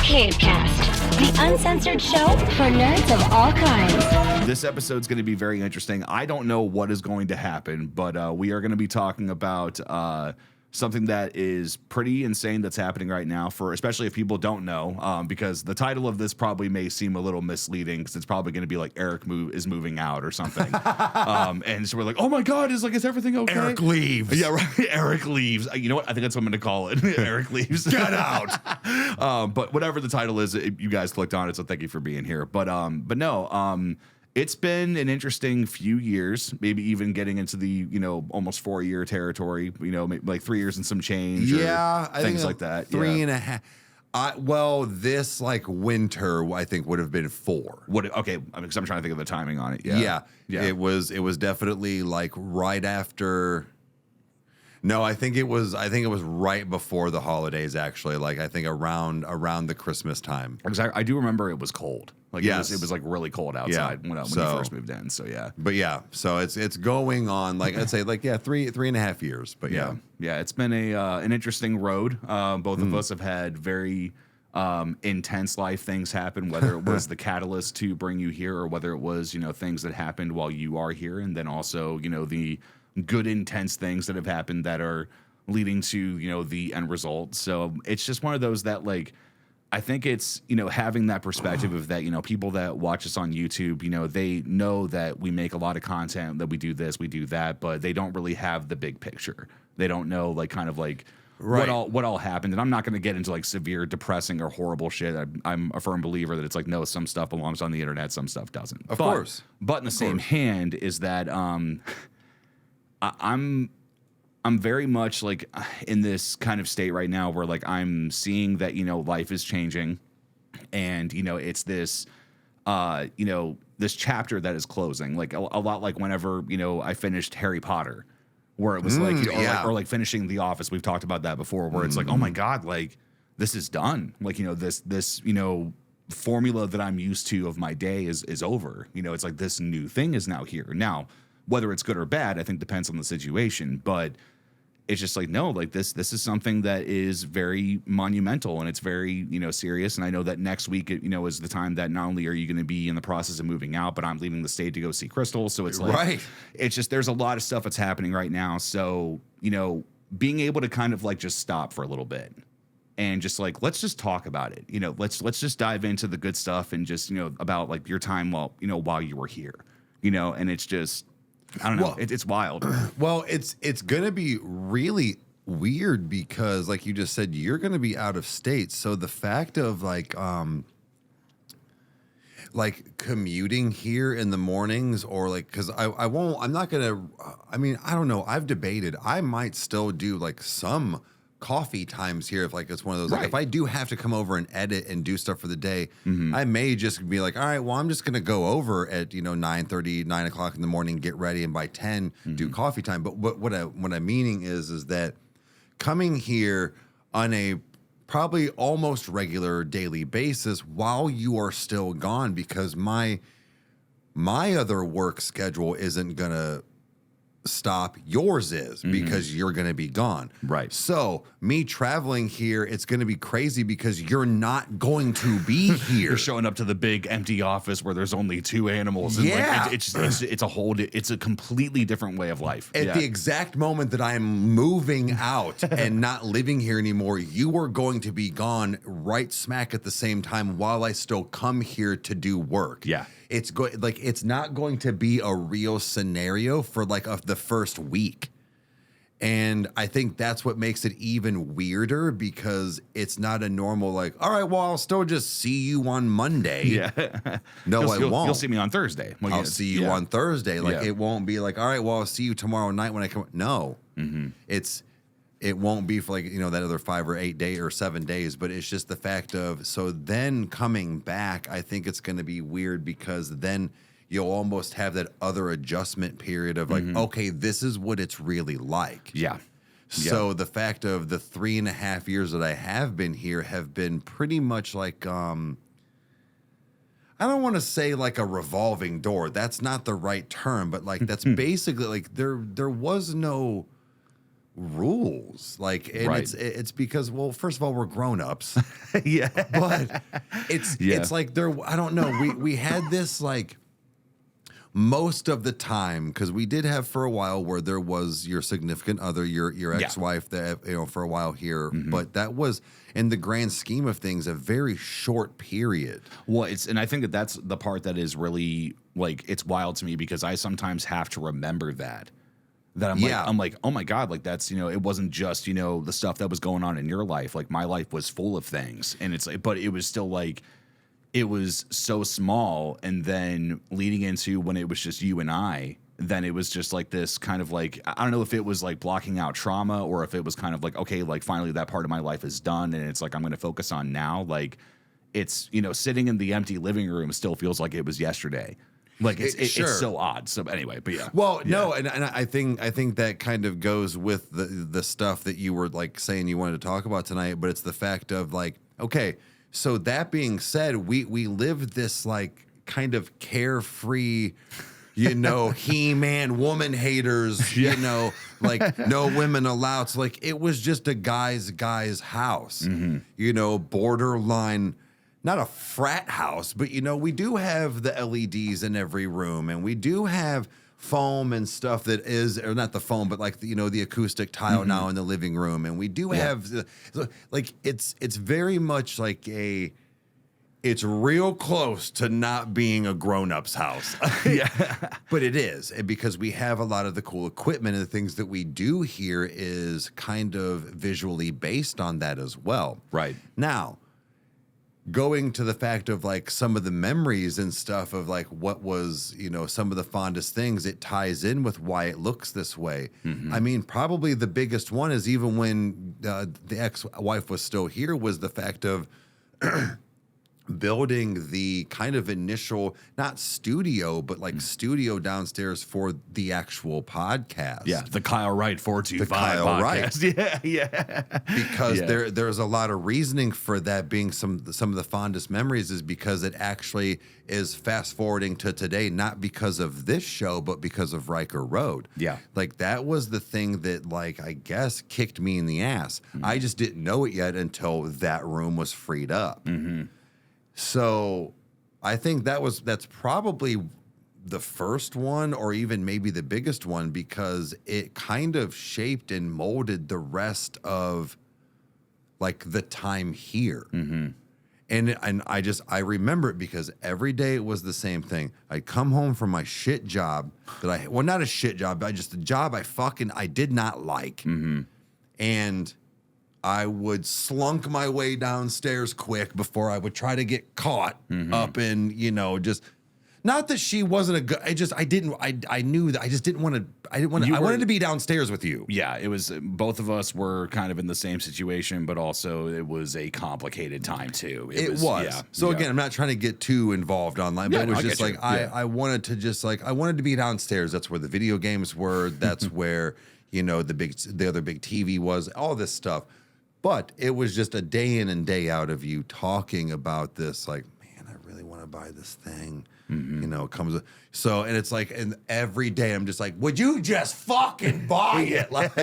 Cavecast, the uncensored show for nerds of all kinds. This episode's going to be very interesting. I don't know what is going to happen, but we are going to be talking about something that is pretty insane that's happening right now, for especially if people don't know, because the title of this probably may seem a little misleading because it's probably going to be like Eric is moving out or something. And so we're like, oh my God, is everything okay? Eric leaves. Yeah, right. Eric leaves. You know what? I think that's what I'm going to call it. Eric leaves. Get out. But whatever the title is, you guys clicked on it, so thank you for being here. But no. It's been an interesting few years, maybe even getting into the, almost 4-year territory, maybe like 3 years and some change. Yeah, I things like that. Three and a half. This like winter, I think would have been 4. Okay, because I'm trying to think of the timing on it. Yeah. It was definitely like right after. No, I think it was right before the holidays. Actually, like I think around the Christmas time. Because I do remember it was cold. Like yes. it was like really cold outside when you first moved in. So yeah. But yeah, so it's going on like I'd say like 3.5 years. But yeah, it's been an interesting road. Both of us have had very intense life things happen, whether it was the catalyst to bring you here or whether it was things that happened while you are here, and then also the good intense things that have happened that are leading to the end result. So it's just one of those that like I think it's having that perspective of that people that watch us on YouTube they know that we make a lot of content, that we do this, we do that, but they don't really have the big picture. They don't know like kind of like right. what all happened. And I'm not going to get into like severe depressing or horrible shit. I'm a firm believer that it's like no, some stuff belongs on the internet, some stuff doesn't. Of course. But in the same hand is that I'm very much like in this kind of state right now where like I'm seeing that life is changing, and it's this this chapter that is closing, like a lot like whenever I finished Harry Potter, where it was like or like finishing The Office. We've talked about that before, where it's like, oh my God, like this is done. Like this formula that I'm used to of my day is over. It's like this new thing is now here. Now, whether it's good or bad, I think depends on the situation, but it's just like, no, like this is something that is very monumental, and it's very, serious. And I know that next week, is the time that not only are you going to be in the process of moving out, but I'm leaving the state to go see Crystal. So it's like, right. It's just, there's a lot of stuff that's happening right now. So, being able to kind of like just stop for a little bit and just like, let's just talk about it. Let's just dive into the good stuff and just, about like your time while you were here, and it's just, I don't know. Well, it's wild. Well, it's going to be really weird because, like you just said, you're going to be out of state. So the fact of like commuting here in the mornings, or like, because I'm not going to. I mean, I don't know. I've debated. I might still do like some coffee times here if like it's one of those like if I do have to come over and edit and do stuff for the day, I may just be like, all right, well, I'm just gonna go over at 9:30, 9 o'clock in the morning, get ready, and by 10 do coffee time. But what I'm meaning is that coming here on a probably almost regular daily basis while you are still gone, because my other work schedule isn't gonna stop, yours is, because you're going to be gone. Right. So me traveling here, it's going to be crazy because you're not going to be here. You're showing up to the big empty office where there's only 2 animals. And yeah. Like, it's a completely different way of life. At the exact moment that I'm moving out and not living here anymore, you are going to be gone right smack at the same time while I still come here to do work. Yeah. It's not going to be a real scenario for like the first week. And I think that's what makes it even weirder, because it's not a normal like, all right, well, I'll still just see you on Monday. Yeah. No, I won't. You'll see me on Thursday. I'll see you on Thursday. Like it won't be like, all right, well, I'll see you tomorrow night when I come. No, it won't be for like, that other 5 or 8 day or 7 days, but it's just the fact of, so then coming back, I think it's going to be weird because then you'll almost have that other adjustment period of like, okay, this is what it's really like. Yeah. So the fact of the 3.5 years that I have been here have been pretty much like, I don't want to say like a revolving door. That's not the right term, but like, that's basically like there was no rules. Like, and Right. it's because, well, first of all, we're grown-ups. Yeah. But it's like I don't know. We had this like most of the time, because we did have for a while where there was your significant other, your ex-wife that, you know, for a while here, but that was in the grand scheme of things a very short period. Well, and I think that's the part that is really like, it's wild to me, because I sometimes have to remember that I'm like, oh my God, like that's, you know, it wasn't just, you know, the stuff that was going on in your life. Like my life was full of things, and it's like, but it was still like, it was so small. And then leading into when it was just you and I, then it was just like this kind of like, I don't know if it was like blocking out trauma, or if it was kind of like, okay, like finally that part of my life is done, and it's like, I'm going to focus on now. Like it's, you know, sitting in the empty living room still feels like it was yesterday. Like it's so odd. So anyway, but yeah. Well, no, and I think that kind of goes with the stuff that you were like saying you wanted to talk about tonight, but it's the fact of like, okay, so that being said, we lived this like kind of carefree, you know, He-Man woman haters, you know, like no women allowed. So like it was just a guy's house, you know, borderline. Not a frat house, but, you know, we do have the LEDs in every room, and we do have foam and stuff that is, or not the foam, but like, you know, the acoustic tile now in the living room. And we do have, like, it's very much like it's real close to not being a grown-up's house. Yeah. But it is, and because we have a lot of the cool equipment, and the things that we do here is kind of visually based on that as well. Right. Now, going to the fact of like some of the memories and stuff of like what was, you know, some of the fondest things, it ties in with why it looks this way. I mean, probably the biggest one is even when the ex-wife was still here, was the fact of building the kind of initial, not studio, but like studio downstairs for the actual podcast. Yeah, the Kyle Wright 425 Kyle podcast. Wright. Yeah. Because there's a lot of reasoning for that being some of the fondest memories, is because it actually is fast forwarding to today, not because of this show, but because of Riker Road. Yeah. Like that was the thing that, like, I guess kicked me in the ass. I just didn't know it yet until that room was freed up. So I think that's probably the first one, or even maybe the biggest one, because it kind of shaped and molded the rest of like the time here. And I remember it because every day it was the same thing. I'd come home from my shit job not a shit job, but just a job I did not like. And I would slunk my way downstairs quick before I would try to get caught up in, you know, just not that she wasn't a good. I knew that I just didn't want to. I wanted to be downstairs with you. Yeah, it was, both of us were kind of in the same situation, but also it was a complicated time too. It was. Yeah, So yeah. again, I'm not trying to get too involved online, but Yeah, it was I just get like you. I wanted to just like I wanted to be downstairs. That's where the video games were. That's where, you know, the other big TV was. All this stuff. But it was just a day in and day out of you talking about this, like, man, I really want to buy this thing. You know, it comes so, and it's like, and every day I'm just like, would you just fucking buy it? Like,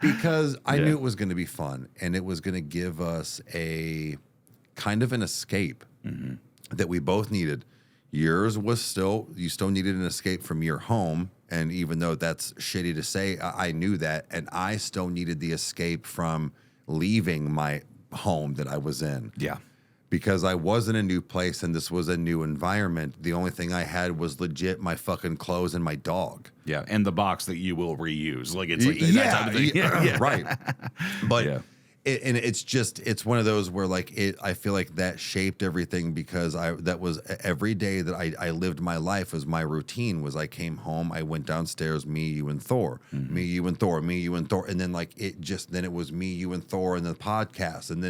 because I knew it was going to be fun, and it was going to give us a kind of an escape that we both needed. Yours was you still needed an escape from your home. And even though that's shitty to say, I knew that. And I still needed the escape from leaving my home that I was in. Yeah. Because I was in a new place and this was a new environment. The only thing I had was legit my fucking clothes and my dog. Yeah. And the box that you will reuse. Like it's like that type of thing. Yeah. Right. But Yeah. and it's one of those where like I feel like that shaped everything, because that was every day that I lived my life. Was my routine was I came home, I went downstairs, me, you, and Thor, me, you, and Thor, me, you, and Thor, and then like then it was me, you, and Thor, and the podcast, and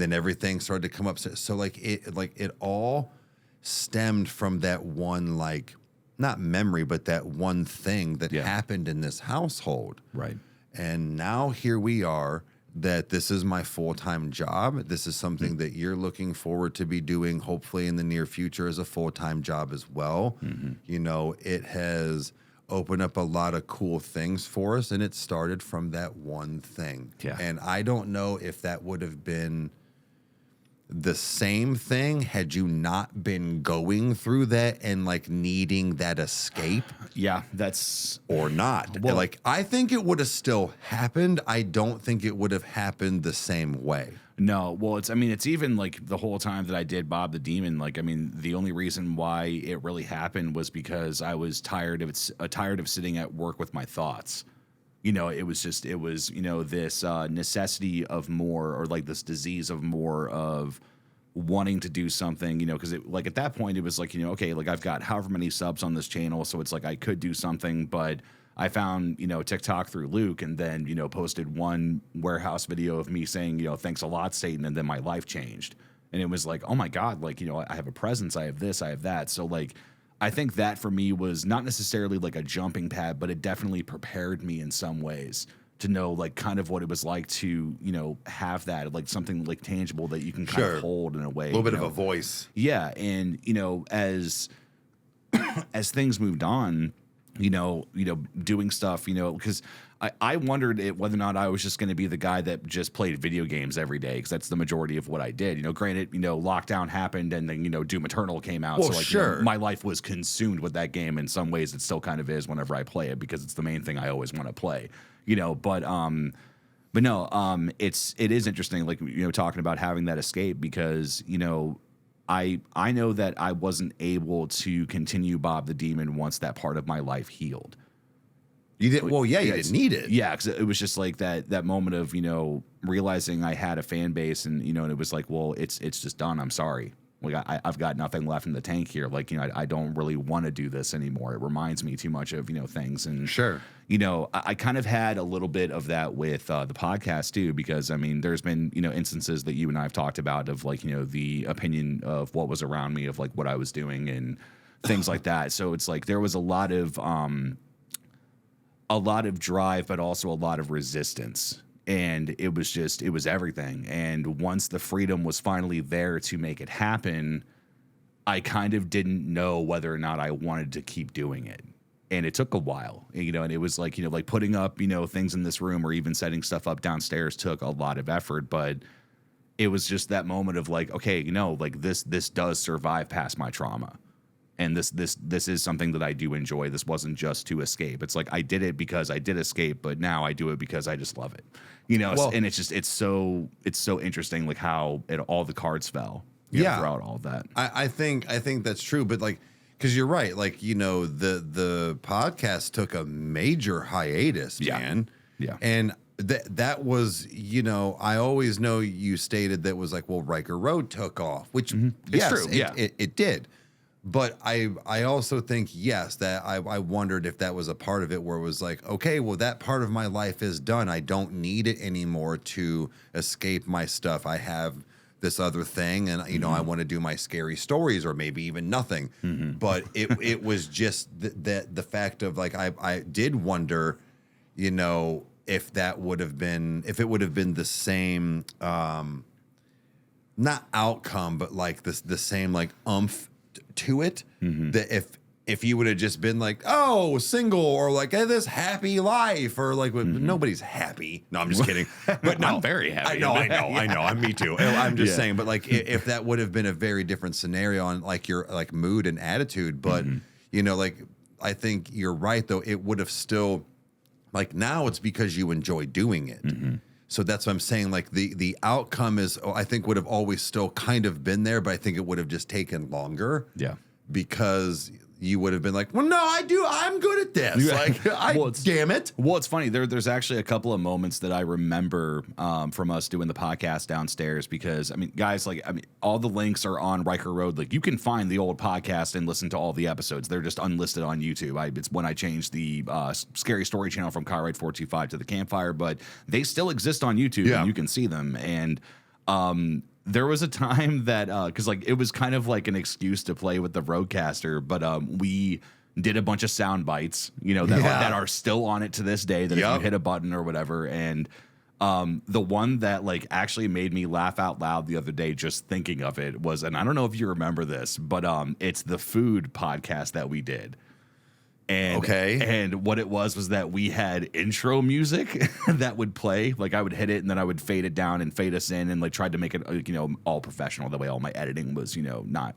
then everything started to come up. So like it all stemmed from that one, like, not memory, but that one thing that happened in this household. Right. And now here we are, that this is my full-time job. This is something that you're looking forward to be doing, hopefully in the near future, as a full-time job as well. You know, it has open up a lot of cool things for us, and it started from that one thing. Yeah. And I don't know if that would have been the same thing had you not been going through that and like needing that escape Yeah, that's or not. Well- Like, I think it would have still happened. I don't think it would have happened the same way. no. Well, it's even like the whole time that I did Bob the Demon. Like, I mean, the only reason why it really happened was because I was tired of sitting at work with my thoughts. It was this necessity of more, or like this disease of more of wanting to do something, because like at that point it was like, okay, like I've got however many subs on this channel, so it's like I could do something, but I found, TikTok through Luke, and then, posted one warehouse video of me saying, thanks a lot, Satan, and then my life changed. And it was like, oh my God, like, I have a presence, I have this, I have that. So like, I think that for me was not necessarily like a jumping pad, but it definitely prepared me in some ways to know like kind of what it was like to, have that, like something like tangible that you can kind Sure. of hold in a way. A little bit of a voice. Yeah. And, as things moved on, doing stuff, because I wondered whether or not I was just going to be the guy that just played video games every day, because that's the majority of what I did. Granted, lockdown happened, and then, Doom Eternal came out. Well, so, like, sure. my life was consumed with that game. In some ways, it still kind of is whenever I play it, because it's the main thing I always want to play, but no, it is interesting, like, talking about having that escape, because, I know that I wasn't able to continue Bob the Demon once that part of my life healed. You did well, yeah. You Yes. didn't need it. Yeah, because it was just like that moment of realizing I had a fan base, and and it was like, well, it's just done. I'm sorry. Like I've got nothing left in the tank here. Like I don't really want to do this anymore. It reminds me too much of things. And Sure. I kind of had a little bit of that with the podcast too, because I mean, there's been instances that you and I have talked about of like the opinion of what was around me, of like what I was doing and things like that. So it's like there was a lot of drive, but also a lot of resistance. And it was everything. And once the freedom was finally there to make it happen, I kind of didn't know whether or not I wanted to keep doing it. And it took a while, and it was like, like putting up, things in this room or even setting stuff up downstairs took a lot of effort, but it was just that moment of like, okay, like this does survive past my trauma. And this is something that I do enjoy. This wasn't just to escape. It's like I did it because I did escape, but now I do it because I just love it. Well- and it's so interesting, like how all the cards fell. Yeah. Throughout all of that. I think that's true, but like, because you're right, like the podcast took a major hiatus, Yeah. man. Yeah. And that was I always know you stated that was like, well, Riker Road took off, which It's yes, true, yeah. it did. But I also think, yes, that I wondered if that was a part of it where it was like, okay, well, that part of my life is done. I don't need it anymore to escape my stuff. I have this other thing, and I want to do my scary stories, or maybe even nothing. But it was just the fact of like I did wonder, if it would have been the same, not outcome, but like the same like to it, that if you would have just been like, oh, single, or like this happy life, or like nobody's happy. No, I'm just kidding. But no, I'm very happy. I know. Me too. I'm just Yeah. saying. But like, if that would have been a very different scenario on like your like mood and attitude, but like I think you're right though. It would have still like now it's because you enjoy doing it. So that's what I'm saying. Like the outcome is, I think would have always still kind of been there, but I think it would have just taken longer. Yeah. Because you would have been like, well, no, I'm good at this. Yeah. Like, damn it. Well, it's funny. There's actually a couple of moments that I remember from us doing the podcast downstairs, because I mean, guys, like, I mean, all the links are on Riker Road. Like, you can find the old podcast and listen to all the episodes. They're just unlisted on YouTube. It's when I changed the Scary Story channel from Kyrite 425 to the Campfire, but they still exist on YouTube, Yeah. and you can see them. And there was a time that because like it was kind of like an excuse to play with the Rodecaster, but we did a bunch of sound bites, that are still on it to this day, that if Yep. you hit a button or whatever. And the one that like actually made me laugh out loud the other day just thinking of it was, and I don't know if you remember this, but it's the food podcast that we did. And what it was that we had intro music that would play. Like I would hit it and then I would fade it down and fade us in and like tried to make it, all professional. That way all my editing was, not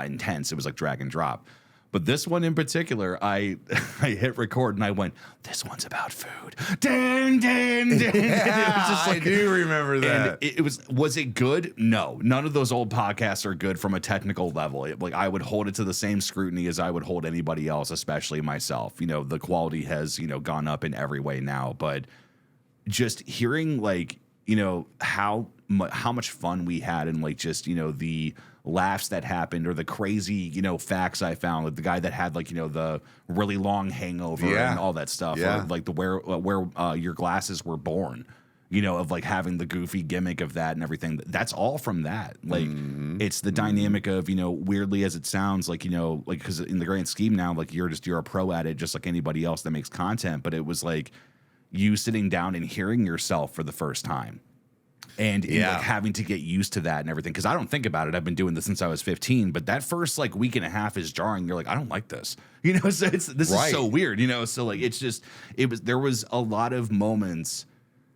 intense. It was like drag and drop. But this one in particular, I hit record and I went, this one's about food. Dun, dun, dun. Yeah, It was just I do remember that. And was it good? No, none of those old podcasts are good from a technical level. Like I would hold it to the same scrutiny as I would hold anybody else, especially myself. The quality has, gone up in every way now, but just hearing like, how much fun we had and like just, the laughs that happened or the crazy, facts I found, like the guy that had like, the really long hangover and all that stuff, or like the where your glasses were born, of like having the goofy gimmick of that and everything. That's all from that. Like it's the dynamic of, weirdly as it sounds, like, like because in the grand scheme now, like you're a pro at it, just like anybody else that makes content. But it was like you sitting down and hearing yourself for the first time. And like having to get used to that and everything. Because I don't think about it. I've been doing this since I was 15. But that first like week and a half is jarring. You're like, I don't like this. So this is so weird. So like there was a lot of moments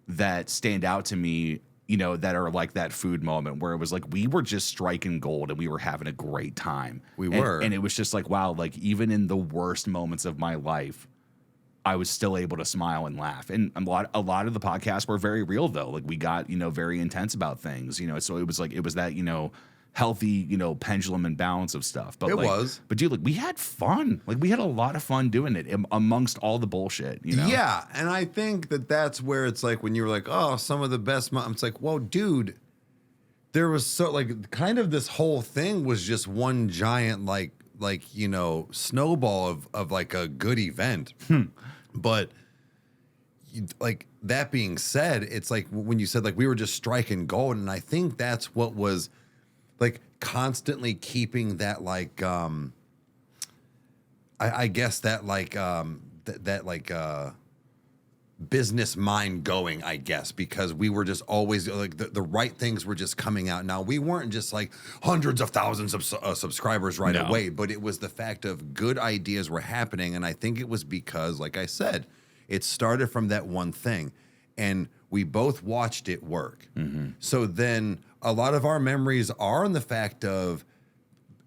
that stand out to me, that are like that food moment where it was like we were just striking gold and we were having a great time. We were. And it was just like, wow, like even in the worst moments of my life, I was still able to smile and laugh. And a lot of the podcasts were very real though. Like we got, very intense about things, so it was that, healthy, pendulum and balance of stuff. But but dude, like we had fun. Like we had a lot of fun doing it amongst all the bullshit, Yeah. And I think that's where it's like when you were like, oh, some of the best it's like, well, dude, there was so like kind of this whole thing was just one giant, like, snowball of like a good event. But like that being said, it's like when you said like we were just striking gold, and I think that's what was like constantly keeping that like I guess that like that like business mind going, I guess, because we were just always like the right things were just coming out. Now we weren't just like hundreds of thousands of subscribers right away, but it was the fact of good ideas were happening. And I think it was because, like I said, it started from that one thing and we both watched it work. So then a lot of our memories are in the fact of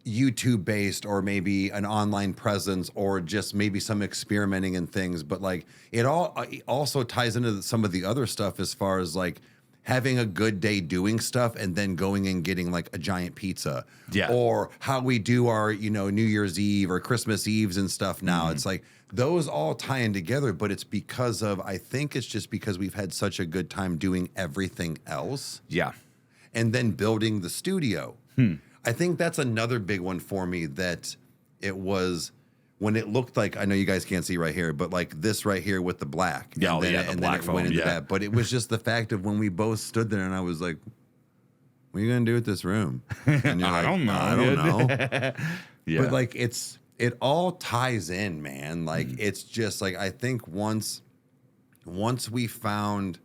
YouTube based or maybe an online presence or just maybe some experimenting and things. But like it also ties into some of the other stuff as far as like having a good day doing stuff and then going and getting like a giant pizza. Yeah. Or how we do our, New Year's Eve or Christmas Eves and stuff now. It's like those all tie in together, but it's because of, I think it's just because we've had such a good time doing everything else. Yeah. And then building the studio. I think that's another big one for me that it was when it looked like, I know you guys can't see right here, but like this right here with the black. Yeah, and then, the and black then it went foam, into that. But it was just the fact of when we both stood there and I was like, what are you going to do with this room? And you're like, don't know. I don't know. Yeah. But like it all ties in, man. Like it's just like, I think once we found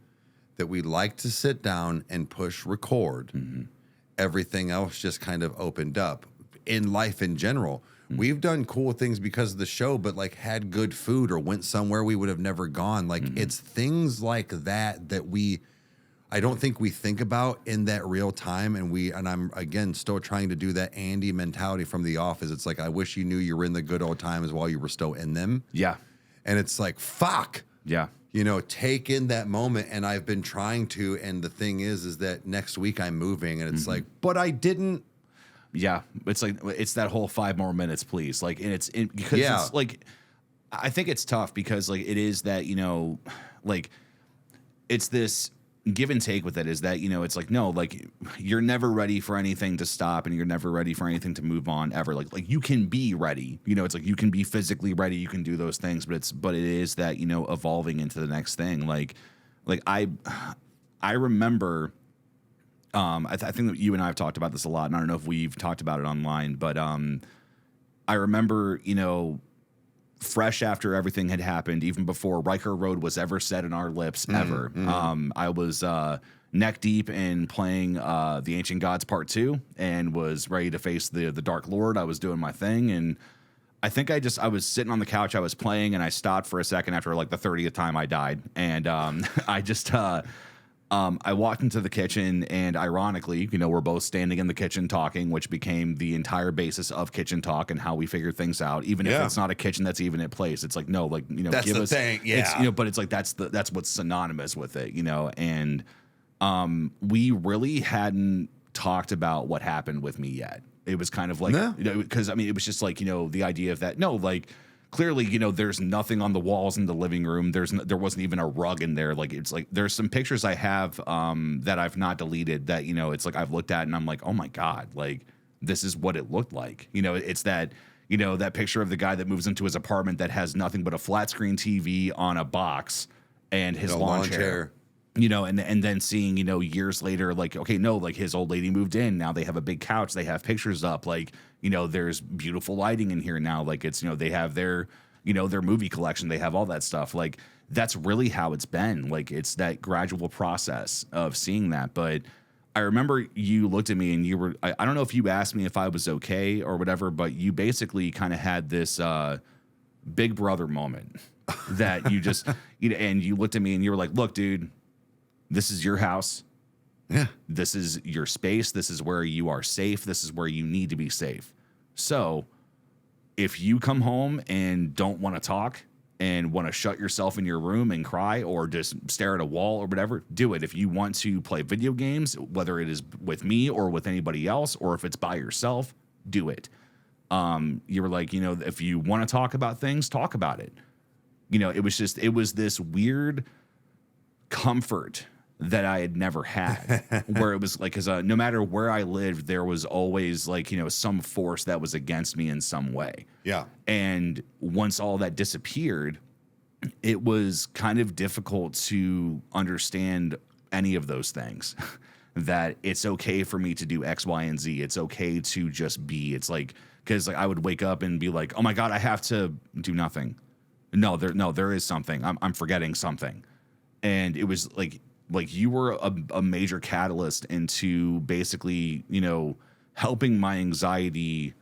that we like to sit down and push record, everything else just kind of opened up in life in general. We've done cool things because of the show, but like had good food or went somewhere we would have never gone. Like it's things like that I don't think we think about in that real time. And I'm again still trying to do that Andy mentality from The Office. It's like, I wish you knew you were in the good old times while you were still in them. Yeah. And it's like, fuck. Yeah. Take in that moment. And I've been trying to. And the thing is that next week I'm moving and it's like, but I didn't. Yeah. It's like, it's that whole 5 more minutes, please. Like, and because it's like, I think it's tough because like, it is that, like it's this give and take with it is that, it's like, no, like you're never ready for anything to stop and you're never ready for anything to move on ever. Like you can be ready, it's like you can be physically ready. You can do those things, but it is that, evolving into the next thing. Like I remember, I think that you and I have talked about this a lot and I don't know if we've talked about it online, but, I remember, fresh after everything had happened, even before Riker Road was ever said in our lips ever. I was neck deep in playing The Ancient Gods Part 2 and was ready to face the Dark Lord. I was doing my thing, and I think I was sitting on the couch, I was playing, and I stopped for a second after like the 30th time I died, and I just I walked into the kitchen, and ironically, we're both standing in the kitchen talking, which became the entire basis of Kitchen Talk and how we figure things out. Even if it's not a kitchen that's even at place, it's like, no, like, that's give the us thing. it's, Yeah. but it's like that's what's synonymous with it, and we really hadn't talked about what happened with me yet. It was kind of like, because I mean, it was just like, the idea of that. No, like, clearly, there's nothing on the walls in the living room. There wasn't even a rug in there. Like, it's like there's some pictures I have that I've not deleted that, it's like I've looked at and I'm like, oh my God, like this is what it looked like. It's that, that picture of the guy that moves into his apartment that has nothing but a flat screen TV on a box and his lawn chair. And then seeing, years later, like, okay, no, like his old lady moved in. Now they have a big couch. They have pictures up. Like, there's beautiful lighting in here now. Like it's, they have their, their movie collection. They have all that stuff. Like that's really how it's been. Like it's that gradual process of seeing that. But I remember you looked at me and you were, I don't know if you asked me if I was okay or whatever, but you basically kind of had this big brother moment that you just, and you looked at me and you were like, look, dude, this is your house. Yeah. This is your space. This is where you are safe. This is where you need to be safe. So if you come home and don't want to talk and want to shut yourself in your room and cry or just stare at a wall or whatever, do it. If you want to play video games, whether it is with me or with anybody else, or if it's by yourself, do it. You were like, if you want to talk about things, talk about it. It was this weird comfort that I had never had, where it was like, because no matter where I lived, there was always like, some force that was against me in some way. Yeah. And once all that disappeared, it was kind of difficult to understand any of those things. That it's okay for me to do X, Y, and Z. It's okay to just be. It's like, because like I would wake up and be like, oh my God, I have to do nothing. No, there is something. I'm forgetting something. And it was like you were a major catalyst into basically, helping my anxiety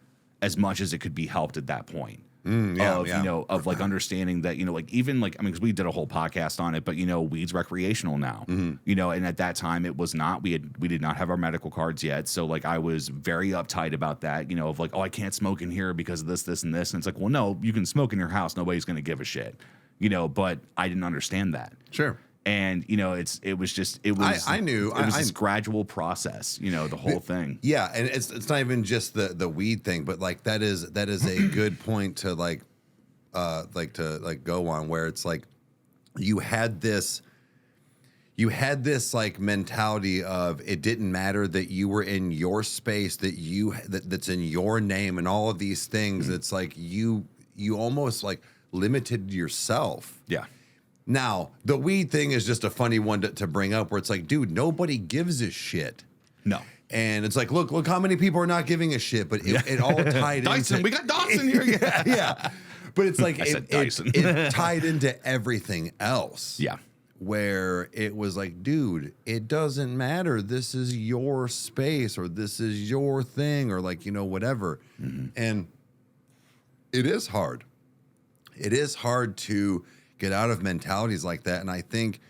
as much as it could be helped at that point. Of like understanding that, like even like, I mean, because we did a whole podcast on it, but weed's recreational now, and at that time it was not. We did not have our medical cards yet, so like I was very uptight about that, of like, oh, I can't smoke in here because of this, and this, and it's like, well, no, you can smoke in your house, nobody's gonna give a shit, but I didn't understand that. Sure. And it was I knew it was this gradual process, the whole thing. Yeah, and it's not even just the weed thing, but like that is a good point to to go on, where it's like you had this like mentality of it didn't matter that you were in your space, that's in your name and all of these things. It's like you almost like limited yourself. Yeah. Now, the weed thing is just a funny one to bring up, where it's like, dude, nobody gives a shit. No. And it's like, look how many people are not giving a shit, but it all tied Dyson, into... we got Dyson here. Yeah. But it's like, it tied into everything else. Yeah. Where it was like, dude, it doesn't matter. This is your space, or this is your thing, or like, whatever. Mm-hmm. And it is hard. It is hard to get out of mentalities like that. And I think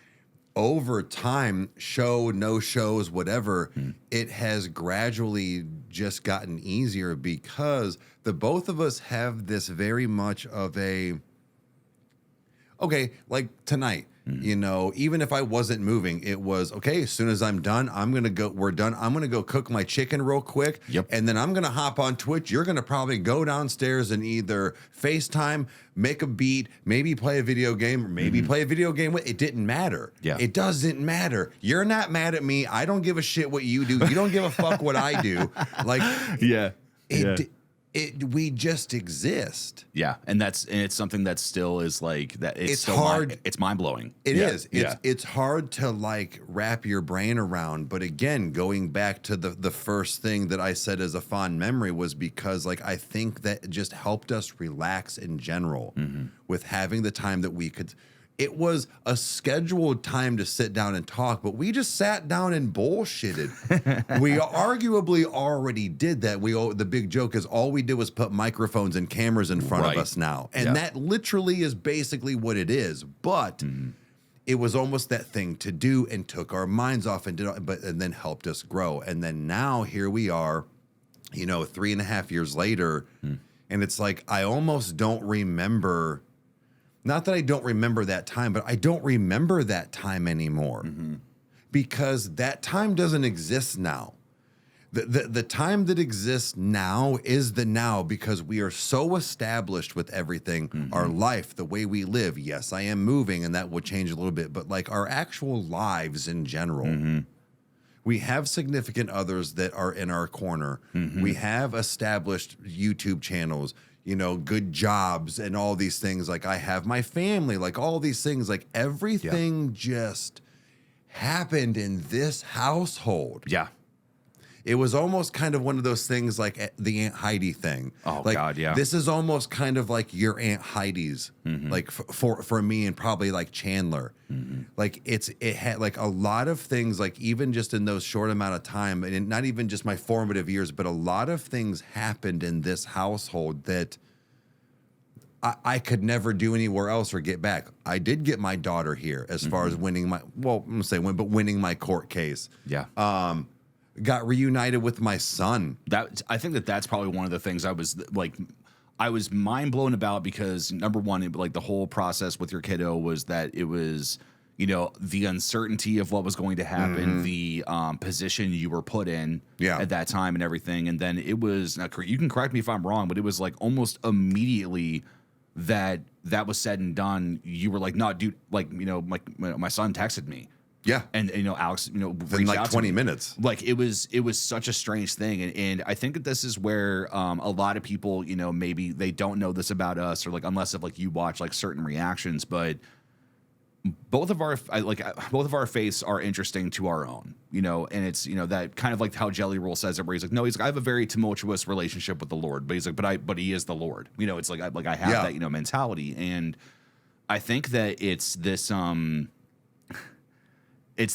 over time, no shows, whatever, it has gradually just gotten easier, because the both of us have this very much of a, okay, like tonight, even if I wasn't moving, it was, okay, as soon as I'm done, we're done. I'm going to go cook my chicken real quick. Yep. And then I'm going to hop on Twitch. You're going to probably go downstairs and either FaceTime, make a beat, maybe play a video game, or maybe play a video game with, it didn't matter. Yeah. It doesn't matter. You're not mad at me. I don't give a shit what you do. You don't give a fuck what I do. Like, Yeah. we just exist. Yeah, and it's something that still is like that. It's hard. It's mind blowing. It is. It's hard to like wrap your brain around. But again, going back to the first thing that I said as a fond memory was because like I think that just helped us relax in general with having the time that we could. It was a scheduled time to sit down and talk, but we just sat down and bullshitted. We arguably already did that. The big joke is all we did was put microphones and cameras in front of us now. And that literally is basically what it is. But it was almost that thing to do and took our minds off and and then helped us grow. And then now here we are, 3.5 years later. And it's like, I almost don't remember. Not that I don't remember that time, but I don't remember that time anymore because that time doesn't exist now. The time that exists now is the now because we are so established with everything, our life, the way we live. Yes, I am moving and that will change a little bit, but like our actual lives in general, we have significant others that are in our corner. We have established YouTube channels, good jobs and all these things. Like I have my family, like all these things, like everything just happened in this household. Yeah. It was almost kind of one of those things like the Aunt Heidi thing. Oh, like, God, yeah. This is almost kind of like your Aunt Heidi's, like for me and probably like Chandler. Like it had like a lot of things, like even just in those short amount of time, and not even just my formative years, but a lot of things happened in this household that I could never do anywhere else or get back. I did get my daughter here as far as winning my, well, I'm gonna say win, but winning my court case. Yeah. Got reunited with my son. I think that's probably one of the things I was mind blown about because number one, the whole process with your kiddo was that it was, the uncertainty of what was going to happen, the position you were put in at that time and everything. And then it was, now, you can correct me if I'm wrong, but it was like almost immediately that was said and done. You were like, no, dude, my son texted me. Yeah. And Alex, in reached like out to 20 me. minutes. Like it was such a strange thing. And I think that this is where a lot of people, maybe they don't know this about us or like unless if like you watch like certain reactions, but both of our faiths are interesting to our own, and it's, that kind of like how Jelly Roll says it, where he's like, no, he's like, I have a very tumultuous relationship with the Lord, but he's like, but he is the Lord, it's like I have that, mentality. And I think that it's this,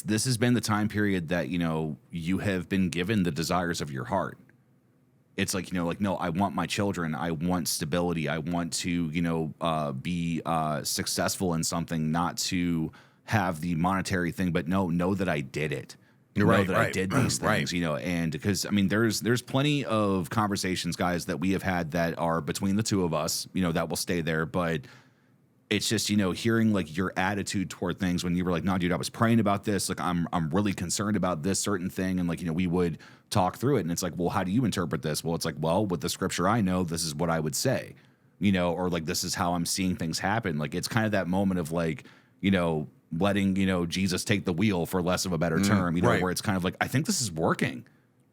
this has been the time period that, you have been given the desires of your heart. It's like, no, I want my children. I want stability. I want to, be successful in something, not to have the monetary thing, but know that I did it. Know that I did these things, and because, there's plenty of conversations, guys, that we have had that are between the two of us, that will stay there. But it's just, hearing like your attitude toward things when you were like, no, dude, I was praying about this. Like, I'm really concerned about this certain thing. And like, we would talk through it and it's like, well, how do you interpret this? Well, it's like, well, with the scripture, I know this is what I would say, or like, this is how I'm seeing things happen. Like, it's kind of that moment of like, letting, Jesus take the wheel, for less of a better term, where it's kind of like, I think this is working.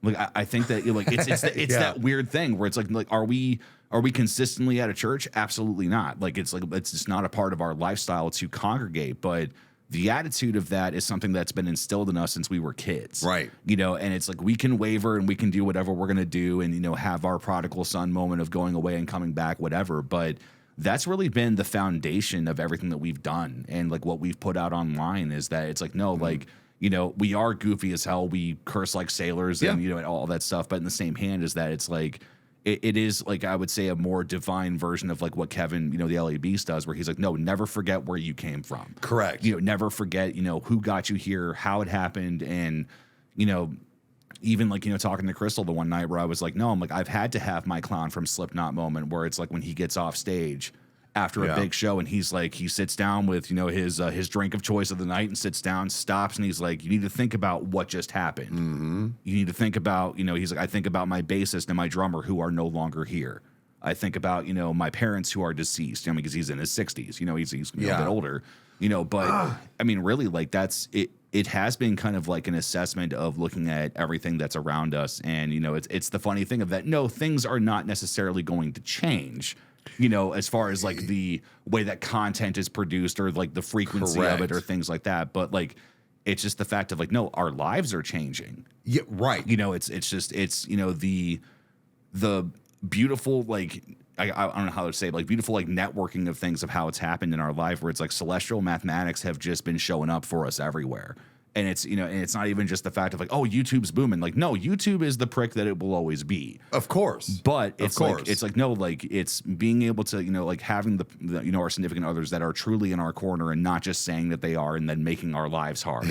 Like, I think that it's that weird thing where it's like, are we consistently at a church? Absolutely not. Like, it's just not a part of our lifestyle to congregate, but the attitude of that is something that's been instilled in us since we were kids. Right. And it's like, we can waver and we can do whatever we're going to do and, have our prodigal son moment of going away and coming back, whatever. But that's really been the foundation of everything that we've done. And like what we've put out online is that it's like, no, like, we are goofy as hell. We curse like sailors and, and all that stuff. But in the same hand is that it's like, it is like, I would say, a more divine version of like what Kevin, the LA Beast does, where he's like, no, never forget where you came from. Correct. Never forget, who got you here, how it happened. And, even like, talking to Crystal the one night where I was like, no, I'm like, I've had to have my clown from Slipknot moment where it's like when he gets off stage after a big show and he's like, he sits down with, his drink of choice of the night and sits down, stops, and he's like, you need to think about what just happened. You need to think about, he's like, I think about my bassist and my drummer who are no longer here. I think about, my parents who are deceased, because he's in his 60s, he's a bit older, but really, like, that's it. It has been kind of like an assessment of looking at everything that's around us. And, it's the funny thing of that, no, things are not necessarily going to change, as far as like the way that content is produced or like the frequency of it or things like that. But like, it's just the fact of like, no, our lives are changing. Yeah. Right. It's just, the beautiful, like, I don't know how to say it, like beautiful like networking of things of how it's happened in our life, where it's like celestial mathematics have just been showing up for us everywhere. And it's, you know, and it's not even just the fact of like, oh, YouTube's booming. Like, no, YouTube is the prick that it will always be. Of course. But it's like, no, like it's being able to, you know, like having the you know, our significant others that are truly in our corner and not just saying that they are and then making our lives hard,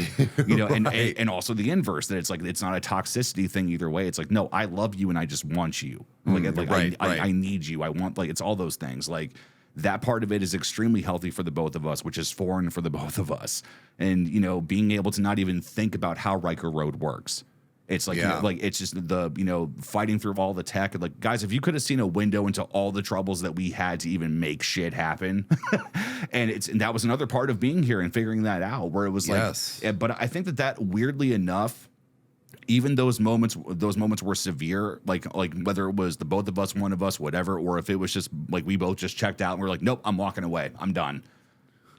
you know, Right. and also the inverse, that it's like, it's not a toxicity thing either way. It's like, no, I love you and I just want you. Right. I need you. I want, like, it's all those things. Like, that part of it is extremely healthy for the both of us, which is foreign for the both of us. And, you know, being able to not even think about how Riker Road works. It's like, you know, like, it's just the, you know, fighting through all the tech. Like, guys, if you could have seen a window into all the troubles that we had to even make shit happen. and that was another part of being here and figuring that out, where it was like, but I think that weirdly enough, even those moments were severe, like whether it was the both of us, one of us, whatever, or if it was just like we both just checked out and we're like, nope, I'm walking away, I'm done.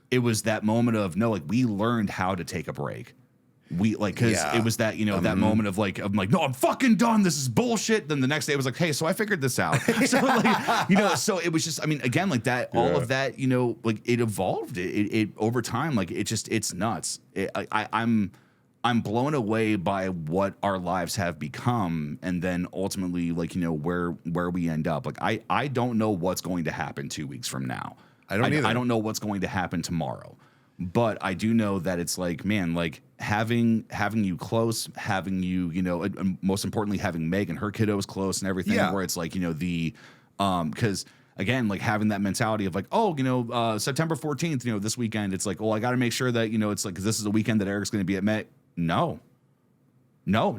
It was that moment of, no, like, we learned how to take a break. We like, because it was that, you know, that moment of like, I'm like, no, I'm fucking done, this is bullshit. Then the next day it was like, hey, so I figured this out. So like, you know, so it was just, I mean, again, like that, all of that, you know, like it evolved, it over time, like it just, it's nuts. I'm blown away by what our lives have become, and then ultimately, like, you know, where we end up. Like, I don't know what's going to happen 2 weeks from now. I don't either. I don't know what's going to happen tomorrow, but I do know that it's like, man, like having you close, having you, you know, and most importantly, having Meg and her kiddos close and everything, where it's like, you know, because again, like having that mentality of like, oh, you know, September 14th, you know, this weekend, it's like, well, I got to make sure that, you know, it's like, 'cause this is a weekend that Eric's going to be at Met. No,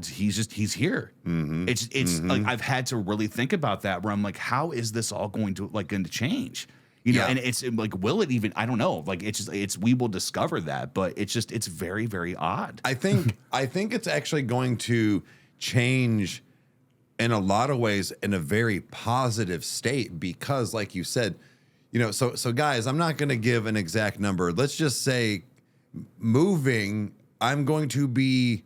he's here. It's like, I've had to really think about that, where I'm like, how is this all going to change? You know, and it's like, will it even, I don't know. Like, we will discover that, but it's very, very odd. I think it's actually going to change in a lot of ways in a very positive state, because like you said, you know, so guys, I'm not going to give an exact number. Let's just say moving, I'm going to be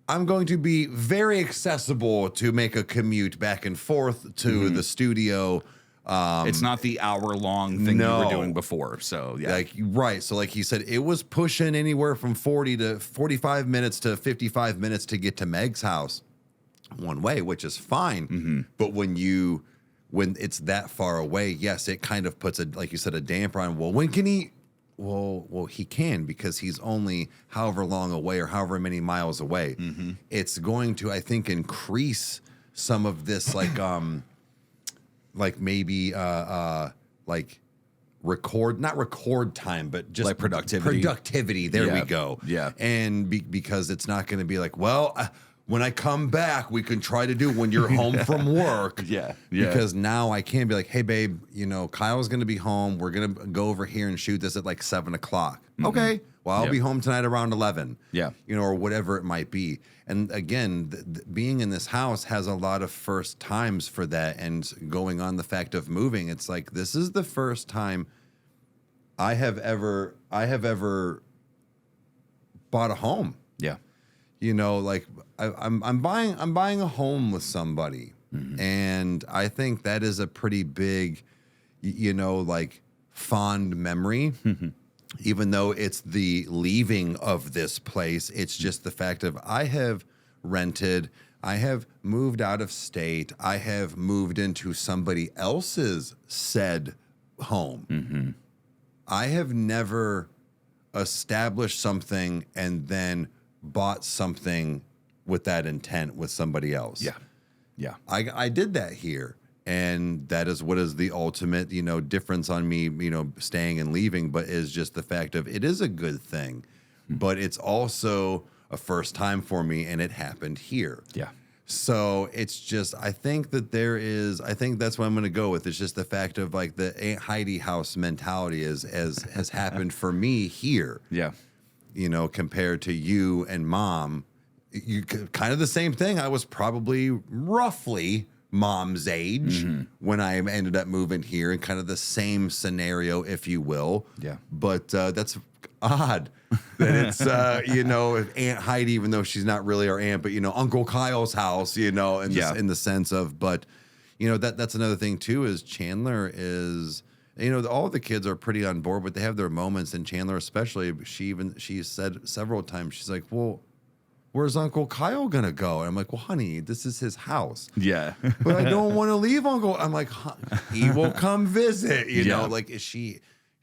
very accessible to make a commute back and forth to the studio. It's not the hour-long thing we were doing before. So, yeah. Like, right. So, like he said, it was pushing anywhere from 40 to 45 minutes to 55 minutes to get to Meg's house one way, which is fine. But when it's that far away, yes, it kind of puts like you said, a damper on, well, when can he? Well, he can, because he's only however long away or however many miles away. It's going to, I think, increase some of this, like maybe like not record time, but just like productivity. Productivity. There we go. Yeah. And because it's not going to be like, well, when I come back, we can try to do when you're home from work. Yeah. Because now I can be like, hey, babe, you know, Kyle's going to be home. We're going to go over here and shoot this at like 7 o'clock. Okay. Well, I'll be home tonight around 11. Yeah. You know, or whatever it might be. And again, being in this house has a lot of first times for that. And going on the fact of moving, it's like, this is the first time I have ever bought a home. Yeah. You know, like I'm buying a home with somebody, and I think that is a pretty big, you know, like fond memory. Even though it's the leaving of this place, it's just the fact of I have rented, I have moved out of state, I have moved into somebody else's said home. I have never established something and then bought something with that intent with somebody else. Yeah. I did that here. And that is what is the ultimate, you know, difference on me, you know, staying and leaving, but is just the fact of it is a good thing, but it's also a first time for me, and it happened here. Yeah. So it's just, I think that's what I'm going to go with. It's just the fact of like the Aunt Heidi house mentality has happened for me here. Yeah. You know, compared to you and mom, you kind of the same thing. I was probably roughly mom's age when I ended up moving here, and kind of the same scenario, if you will. Yeah. But that's odd that it's, you know, Aunt Heidi, even though she's not really our aunt, but, you know, Uncle Kyle's house, you know, in the sense of, but, you know, that's another thing too, is Chandler is, you know, all the kids are pretty on board, but they have their moments, and Chandler especially, she said several times, she's like, well, where's Uncle Kyle gonna go? And I'm like, well, honey, this is his house. Yeah. But I don't want to leave Uncle. I'm like, he will come visit, you Yeah. know, like she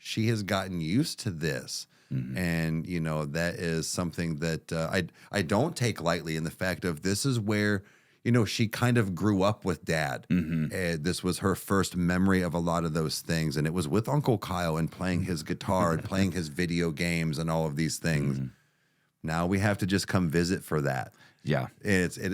has gotten used to this. And, you know, that is something that I don't take lightly, in the fact of, this is where, you know, she kind of grew up with Dad. And this was her first memory of a lot of those things. And it was with Uncle Kyle and playing his guitar and playing his video games and all of these things. Now we have to just come visit for that. Yeah.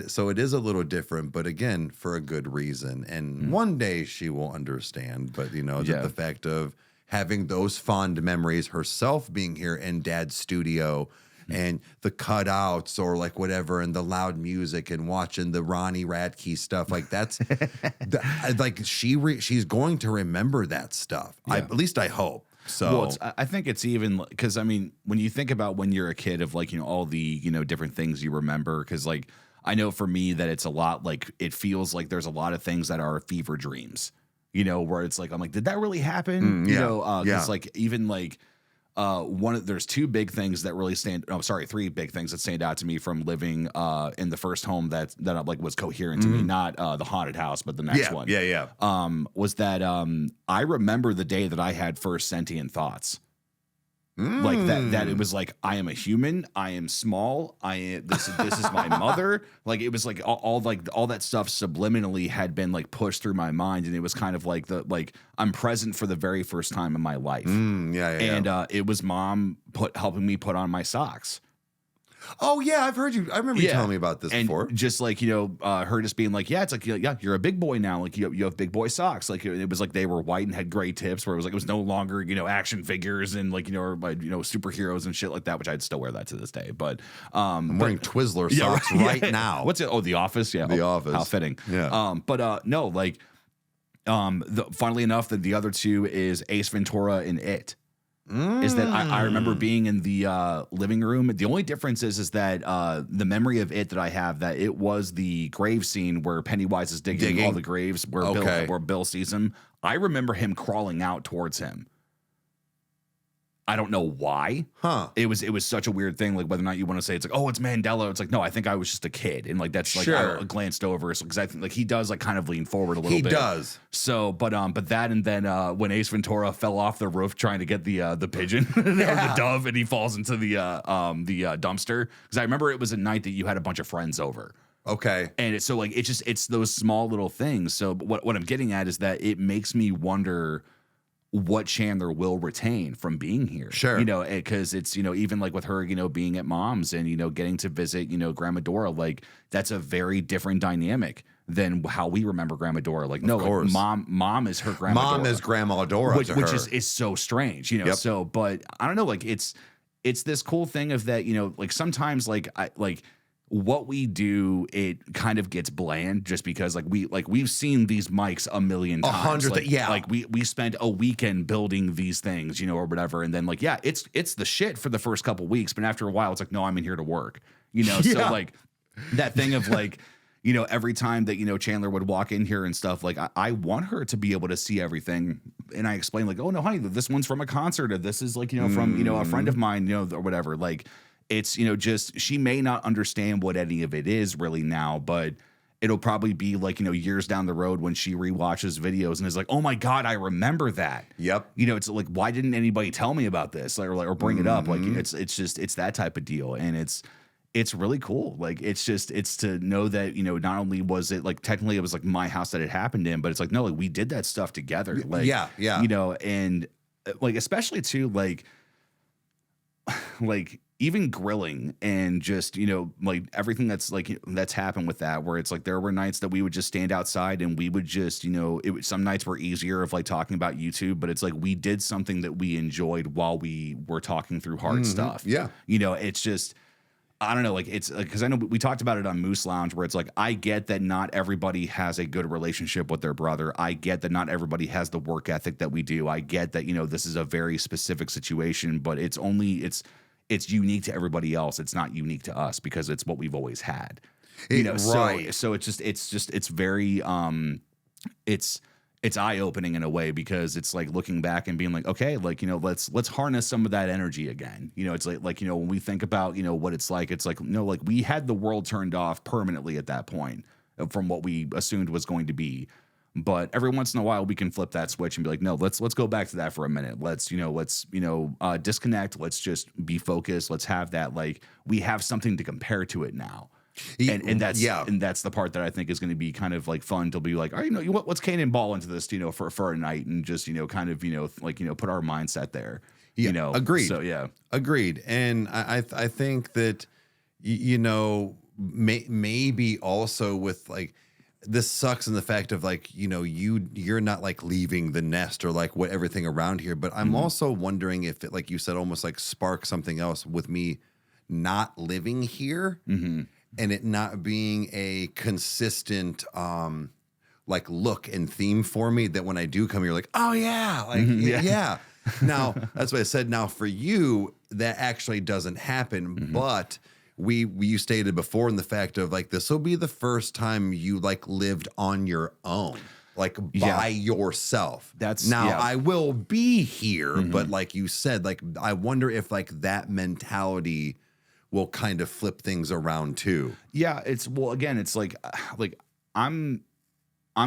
So it is a little different, but again, for a good reason. And one day she will understand. But, you know, the fact of having those fond memories, herself being here in Dad's studio, and the cutouts or like whatever, and the loud music, and watching the Ronnie Radke stuff, like that's like she's going to remember that stuff. At least I hope. So Well, I think it's even because, I mean, when you think about when you're a kid of, like, you know, all the, you know, different things you remember, because, like, I know for me that it's a lot, like, it feels like there's a lot of things that are fever dreams, you know, where it's like, I'm like, did that really happen? You know, because like, even like, there's three big things that stand out to me from living in the first home that like was coherent to me, not the haunted house, but the next one. Was that I remember the day that I had first sentient thoughts. Like that it was like, I am a human, I am small, this is my mother. Like, it was like all that stuff subliminally had been like pushed through my mind, and it was kind of like I'm present for the very first time in my life. And it was Mom helping me put on my socks. Oh yeah, I remember you telling me about this before. Just like, you know, her just being like, yeah, it's like, yeah, you're a big boy now. Like, you have big boy socks. Like, it was like they were white and had gray tips, where it was no longer, you know, action figures and, like, you know, or, you know, superheroes and shit like that, which I'd still wear that to this day. But I'm wearing Twizzler socks right now. What's it? Oh, The Office. Yeah, The Office. How fitting. Yeah. But no, like, funnily enough, the other two is Ace Ventura and It. Is that I remember being in the living room. The only difference is that the memory of It that I have, that it was the grave scene where Pennywise is digging all the graves where Bill sees him. I remember him crawling out towards him. I don't know why. It was such a weird thing. Like, whether or not you want to say it's like, oh, it's Mandela. It's like, no, I think I was just a kid, and like that's like I glanced over, because I think like he does like kind of lean forward a little bit. He does. So, but that, and then when Ace Ventura fell off the roof trying to get the pigeon or the dove, and he falls into the dumpster, because I remember it was a night that you had a bunch of friends over. Okay. And it's so like it's those small little things. So what I'm getting at is that it makes me wonder what Chandler will retain from being here. Sure. You know, because it's, you know, even like with her, you know, being at Mom's and, you know, getting to visit, you know, Grandma Dora, like that's a very different dynamic than how we remember Grandma Dora. Like, no, like mom is her Grandma Dora. Mom is Grandma Dora, which is so strange, you know. So, but I don't know, like it's this cool thing of that, you know, like sometimes like what we do, it kind of gets bland, just because we've seen these mics a million times. Like we spent a weekend building these things, you know, or whatever, and then like, yeah, it's the shit for the first couple weeks, but after a while it's like, no, I'm in here to work, you know. So like that thing of like, you know, every time that, you know, Chandler would walk in here and stuff, like I want her to be able to see everything, and I explain like, oh no, honey, this one's from a concert, or this is like, you know, from, you know, a friend of mine, you know, or whatever. Like, it's, you know, just, she may not understand what any of it is really now, but it'll probably be like, you know, years down the road when she rewatches videos and is like, oh my God, I remember that. Yep. You know, it's like, why didn't anybody tell me about this? Or bring it up? Like, it's that type of deal. And it's really cool. Like, it's to know that, you know, not only was it like, technically it was like my house that it happened in, but it's like, no, like we did that stuff together. Like, you know, and like, especially too, like even grilling and just, you know, like everything that's happened with that, where it's like there were nights that we would just stand outside and we would just, you know, some nights were easier of like talking about YouTube, but it's like we did something that we enjoyed while we were talking through hard stuff. Yeah. You know, it's just, I don't know, like it's because I know we talked about it on Moose Lounge, where it's like, I get that not everybody has a good relationship with their brother. I get that not everybody has the work ethic that we do. I get that, you know, this is a very specific situation, but it's unique to everybody else. It's not unique to us because it's what we've always had. You know, right. So it's very it's eye-opening in a way, because it's like looking back and being like, okay, like, let's harness some of that energy again. It's like when we think about, what it's like like we had the world turned off permanently at that point from what we assumed was going to be. But every once in a while we can flip that switch and be like, no, let's go back to that for a minute. Let's disconnect. Let's just be focused. Let's have that, like, we have something to compare to it now. And that's the part that I think is going to be kind of like fun to be like, all right, let's cannonball into this, for a night, and just, kind of, put our mindset there. Yeah, agreed. So yeah, agreed. And I think that maybe also with like, this sucks in the fact of like, you're not like leaving the nest or like what everything around here, but I'm also wondering if it, like you said, almost like sparks something else with me not living here. And it not being a consistent like look and theme for me, that when I do come here, like, oh yeah, like yeah. Now that's what I said. Now for you, that actually doesn't happen, but you stated before in the fact of like, this will be the first time you like lived on your own, like by yourself. I will be here, but like you said, like, I wonder if like that mentality will kind of flip things around too. Yeah, it's like I'm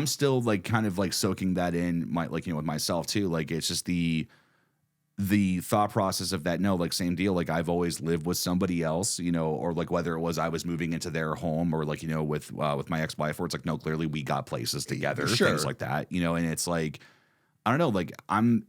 still like kind of like soaking that in with myself too. Like, it's just the thought process of that. No, like, same deal. Like, I've always lived with somebody else, or like whether it was I was moving into their home, or like, with my ex-wife, where it's like, no, clearly we got places together, things like that, and it's like, I don't know, like,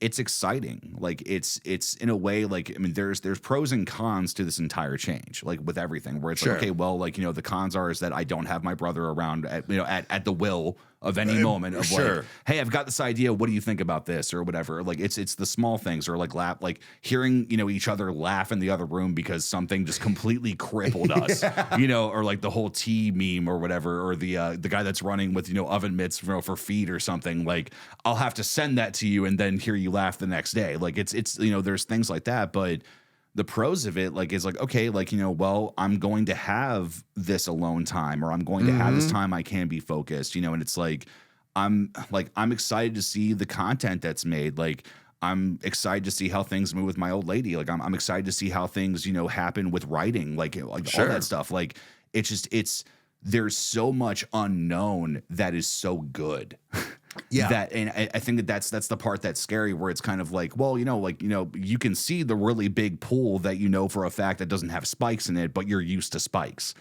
it's exciting. Like, it's in a way, like, I mean, there's pros and cons to this entire change, like with everything, where it's like, okay, well, like, the cons are is that I don't have my brother around at the will of any moment of like, hey, I've got this idea, what do you think about this, or whatever. Like, it's the small things, or like like hearing, each other laugh in the other room because something just completely crippled us, or like the whole tea meme or whatever, or the guy that's running with, oven mitts for feet or something. Like, I'll have to send that to you and then hear you laugh the next day. Like, it's there's things like that, but the pros of it, like, is like, okay, like, well, I'm going to have this alone time, or I'm going to have this time I can be focused, and it's like, I'm excited to see the content that's made. Like, I'm excited to see how things move with my old lady. Like, I'm excited to see how things, happen with writing, like all that stuff. Like, there's so much unknown that is so good. Yeah. And I think that's the part that's scary, where it's kind of like, well, you can see the really big pool that for a fact that doesn't have spikes in it, but you're used to spikes.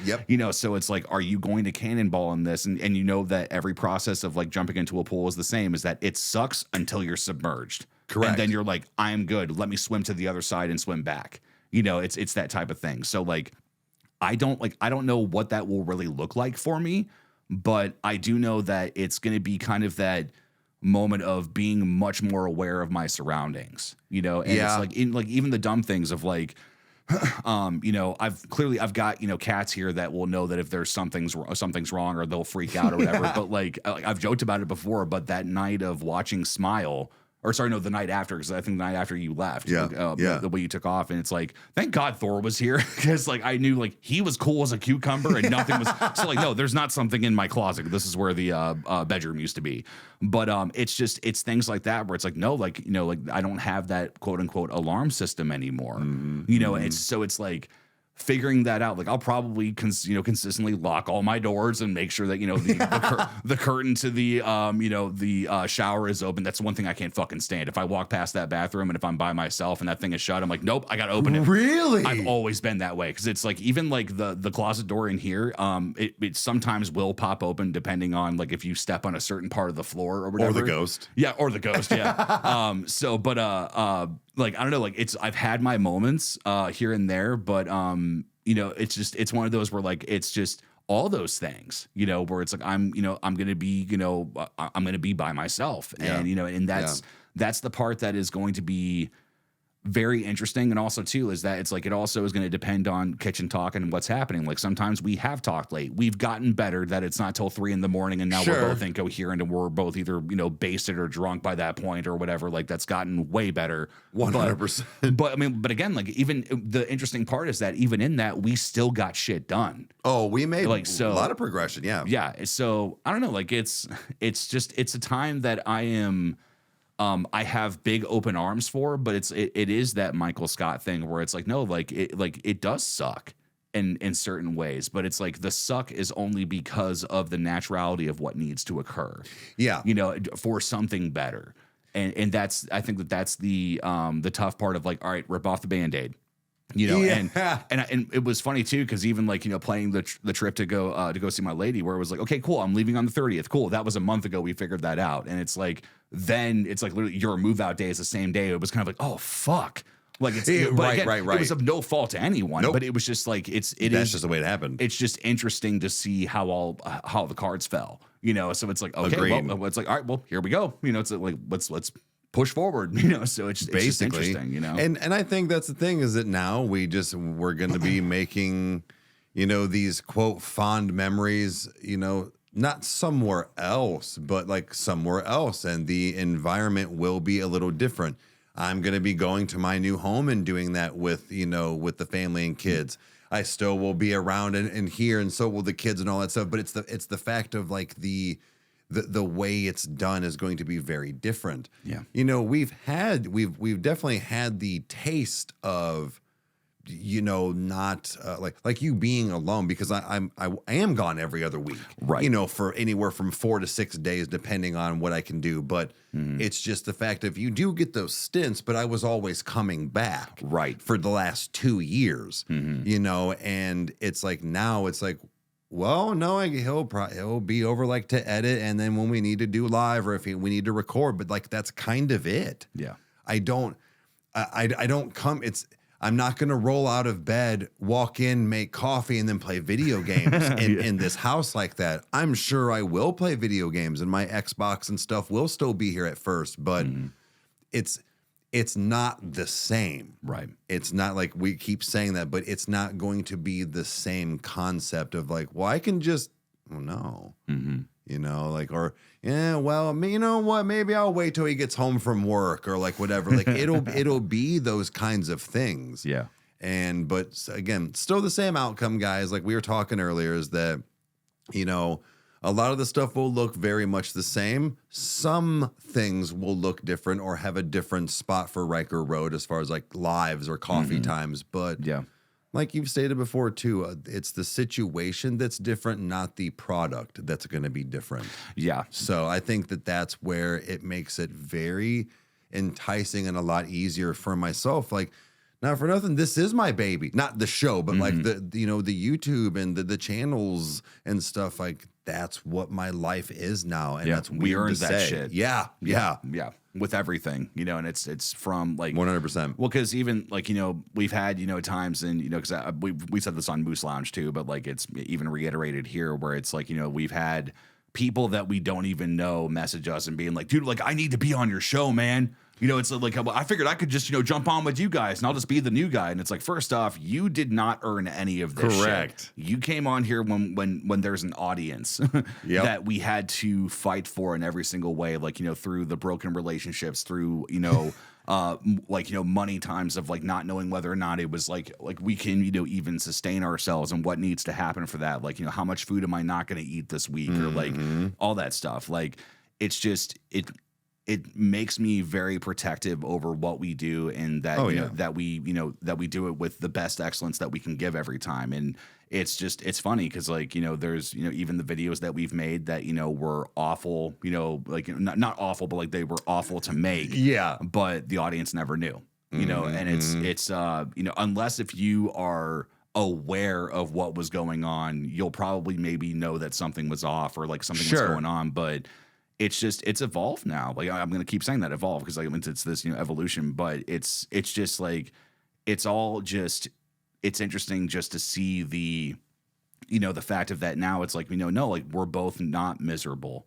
Yep. So it's like, are you going to cannonball in this? And that every process of like jumping into a pool is the same, is that it sucks until you're submerged. Correct. And then you're like, I'm good. Let me swim to the other side and swim back. It's that type of thing. So like, I don't know what that will really look like for me. But I do know that it's going to be kind of that moment of being much more aware of my surroundings, and it's like, in like even the dumb things of like, I've got, cats here that will know that if there's something's wrong, or they'll freak out or whatever. But like, I've joked about it before, but that night of watching Smile, or sorry, no, the night after, because I think the night after you left, the way you took off, and it's like, thank God Thor was here, because like I knew like he was cool as a cucumber, and nothing was so like, no, there's not something in my closet. This is where the bedroom used to be. But it's things like that where it's like, no, like like I don't have that quote unquote alarm system anymore. It's like, figuring that out, like I'll probably consistently lock all my doors and make sure that the curtain to the shower is open. That's one thing I can't fucking stand. If I walk past that bathroom and if I'm by myself and that thing is shut, I'm like, nope, I gotta open it. Really? I've always been that way, because it's like, even like the closet door in here, it sometimes will pop open depending on like if you step on a certain part of the floor or whatever. Or the ghost. Yeah, or the ghost. Yeah. Like, I don't know, like I've had my moments here and there, but it's one of those where like, it's just all those things, where it's like, I'm going to be by myself. And, and that's the part that is going to be very interesting. And also too is that it's like it also is going to depend on kitchen talk and what's happening. Like sometimes we have talked late. We've gotten better that it's not till 3 a.m. and now Sure. we're both incoherent and we're both either basted or drunk by that point or whatever. Like that's gotten way better. 100%. But I mean, but again, like even the interesting part is that even in that we still got shit done. Oh, we made Like, so- a lot of progression. Yeah. Yeah. So I don't know. Like it's a time that I have big open arms for, but it is that Michael Scott thing where it's like, no, like it does suck in certain ways, but it's like the suck is only because of the naturality of what needs to occur. Yeah. For something better. And I think that's the tough part of like, all right, rip off the Band-Aid. Yeah. And it was funny too because even like playing the trip to go see my lady, where it was like, okay, cool, I'm leaving on the 30th, cool, that was a month ago, we figured that out, and it's like then it's like literally your move out day is the same day. It was kind of like, oh fuck, like it's Yeah, but right, again, right. It was of no fault to anyone, Nope. but it was just like That's is just the way it happened. it's just interesting to see how the cards fell, so it's like, okay, Agreed. well, it's like, all right, well, here we go, it's like let's push forward, so it's just interesting, And I think that's the thing is that now we're going to be making, these quote fond memories, not somewhere else, but like somewhere else. And the environment will be a little different. I'm going to be going to my new home and doing that with the family and kids. I still will be around and here, and so will the kids and all that stuff. But it's the fact of like the way it's done is going to be very different. Yeah. We've definitely had the taste of, not like you being alone, because I am gone every other week, Right. For anywhere from 4 to 6 days, depending on what I can do. But it's just the fact of you do get those stints, but I was always coming back, Right. for the last 2 years, and it's like, now it's like, well, no, he'll be over like to edit, and then when we need to do live or if we need to record, but like that's kind of it. Yeah. I don't come. I'm not gonna roll out of bed, walk in, make coffee, and then play video games in this house like that. I'm sure I will play video games, and my Xbox and stuff will still be here at first, but it's not the same. Right. It's not like we keep saying that, but it's not going to be the same concept of like, well, I can just, well, no, or, yeah, well, you know what? Maybe I'll wait till he gets home from work or like whatever. Like it'll be those kinds of things. Yeah. But again, still the same outcome, guys. Like we were talking earlier, is that, a lot of the stuff will look very much the same. Some things will look different or have a different spot for Riker Road as far as like lives or coffee times. But Yeah. like you've stated before too, it's the situation that's different, not the product that's going to be different. Yeah. So I think that's where it makes it very enticing and a lot easier for myself. Like, not for nothing, this is my baby. Not the show, but like the YouTube and the channels and stuff. Like, that's what my life is now, and Yeah, that's we weird earned to that say. shit. Yeah. With everything, and it's from like 100%. Well, because even like we've had times, and because we said this on Moose Lounge too, but like it's even reiterated here where it's like we've had people that we don't even know message us and being like, dude, like I need to be on your show, man. It's like I figured I could just jump on with you guys and I'll just be the new guy. And it's like, first off, you did not earn any of this. Correct. Shit. You came on here when there's an audience that we had to fight for in every single way, like through the broken relationships, through money times of like not knowing whether or not it was like we can even sustain ourselves and what needs to happen for that, like how much food am I not going to eat this week or like all that stuff. Like it's just it makes me very protective over what we do, and that that we do it with the best excellence that we can give every time. And it's funny because like there's even the videos that we've made that were awful, like not awful, but like they were awful to make. Yeah. But the audience never knew. And it's unless if you are aware of what was going on, you'll probably maybe know that something was off or like something was going on. But it's evolved now. Like I'm gonna keep saying that, evolve, because like it's this evolution, but it's just like it's all just it's interesting just to see the the fact of that now. It's like no, like we're both not miserable.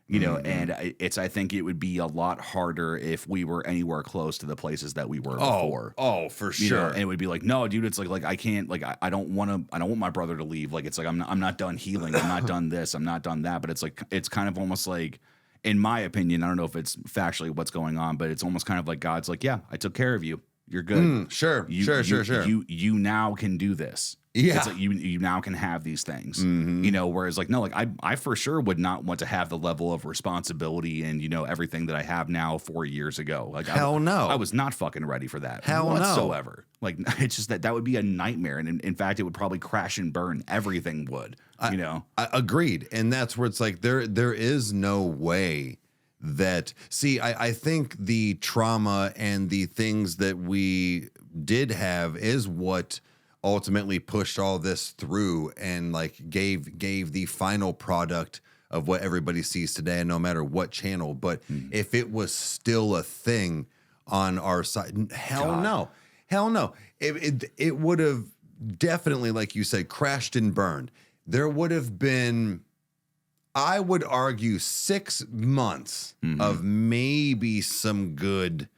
You know, and I think it would be a lot harder if we were anywhere close to the places that we were before. Oh, for You know, sure. and it would be like, no, dude, it's like I can't, like I don't want my brother to leave. Like it's like I'm not done healing. I'm not done this. I'm not done that. But it's like it's kind of almost like, in my opinion, I don't know if it's factually what's going on, but it's almost kind of like God's like, yeah, I took care of you. You're good. Sure. You, Sure. You now can do this. Yeah. It's like you now can have these things. You know, whereas like no, like I for sure would not want to have the level of responsibility and you know everything that I have now 4 years ago. Like Hell no. I was not fucking ready for that Hell no. whatsoever. Like it's just that would be a nightmare, and in fact, it would probably crash and burn. Everything would. You know. I agreed. And that's where it's like there is no way that I think the trauma and the things that we did have is what ultimately pushed all this through and like gave the final product of what everybody sees today, and no matter what channel. But if it was still a thing on our side, hell no. It would have definitely, like you said, crashed and burned. There would have been, I would argue, 6 months of maybe some good